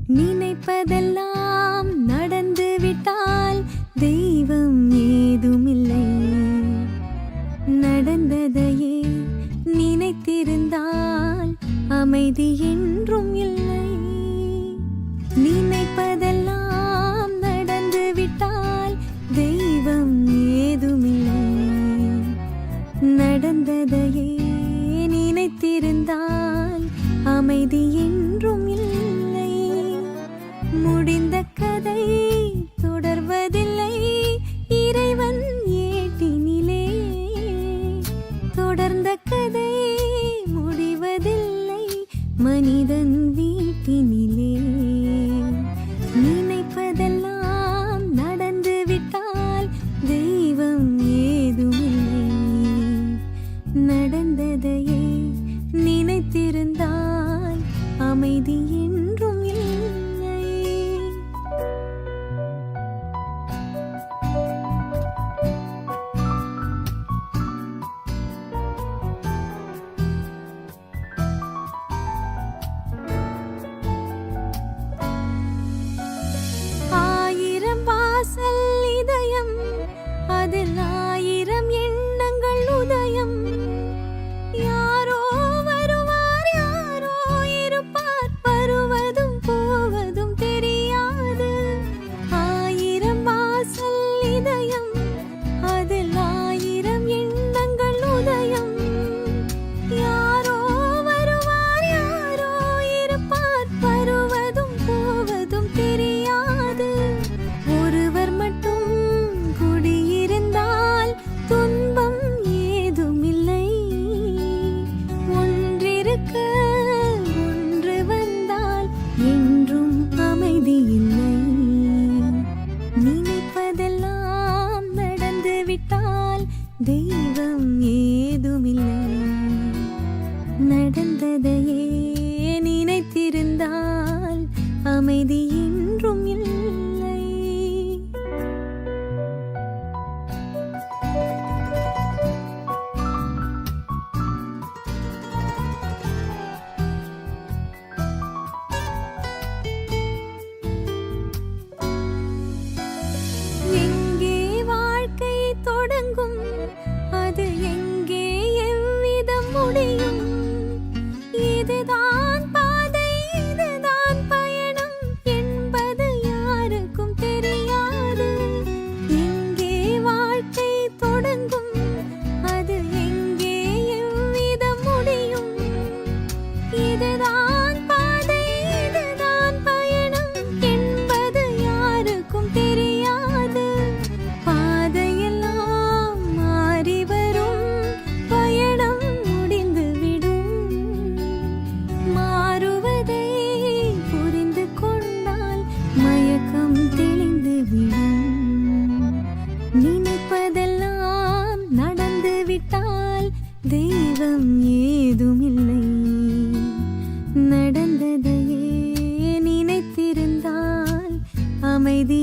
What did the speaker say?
நினைப்பதெல்லாம் நடந்து விட்டால் தெய்வம் ஏதுமில்லை. நடந்ததையே நினைத்திருந்தால் அமைதி என்றும் இல்லை. நினைப்பதெல்லாம் நடந்து விட்டால் தெய்வம் ஏதுமில்லை. நடந்ததையே நினைத்திருந்தால் அமைதி என்றும் இல்லை. முடிந்த கதை தொடர்வதில்லை இறைவன் ஏட்டினிலே. தொடர்ந்த கதை முடிவதில்லை மனிதன் வீட்டினிலே. நினைப்பதெல்லாம் நடந்து விட்டால் தெய்வம் ஏதுமில்லை. நடந்ததையே நினைத்திருந்தால் அமைதி என்றும் இல்லை. ஆயிரம் வாசல் இதயம், அதில் ஆயிரம் எண்ணங்கள் உதயம். யாரோ வருவார், யாரோ இருப்பார், வருவதும் போவதும் தெரியாது. ஆயிரம் வாசல் இதயம், அதில் ஆயிரம் எண்ணங்கள் உதயம். யாரோ வருவார், யாரோ இருப்பார், வருவதும் போவதும் தெரியாது. ஒருவர் மட்டும் குடியிருந்தால் துன்பம் ஏதுமில்லை. ஒன்றிருக்க ஒன்று வந்தால் என்றும் அமைதி இல்லை. நினைப்பதெல்லாம் நடந்து விட்டால் தெய்வம் ஏதுமில்லை. நடந்ததையே நினைத்திருந்தால் அமைதி என்றும் இல்லை. எங்கே வாழ்க்கை தொடங்கும், அது எங்கே எவ்விதம் முடியும்? இதுதான் பாதை, இதுதான் பயணம் என்பது யாருக்கும் தெரியாது. எங்கே வாழ்க்கை தொடங்கும், அது எங்கே எவ்விதம் முடியும்? இதுதான் பாதை, இதுதான் பயணம் என்பது யாருக்கும் தெரியாது. பாதையெல்லாம் மாறி வரும், பயணம் முடிந்துவிடும். மாறுவதை புரிந்து கொண்டால் மயக்கம் தெளிந்துவிடும். நினைப்பதெல்லாம் நடந்து விட்டால் தெய்வம் ஏதுமில்லை. நடந்ததையே நினைத்திருந்தால் அமைதி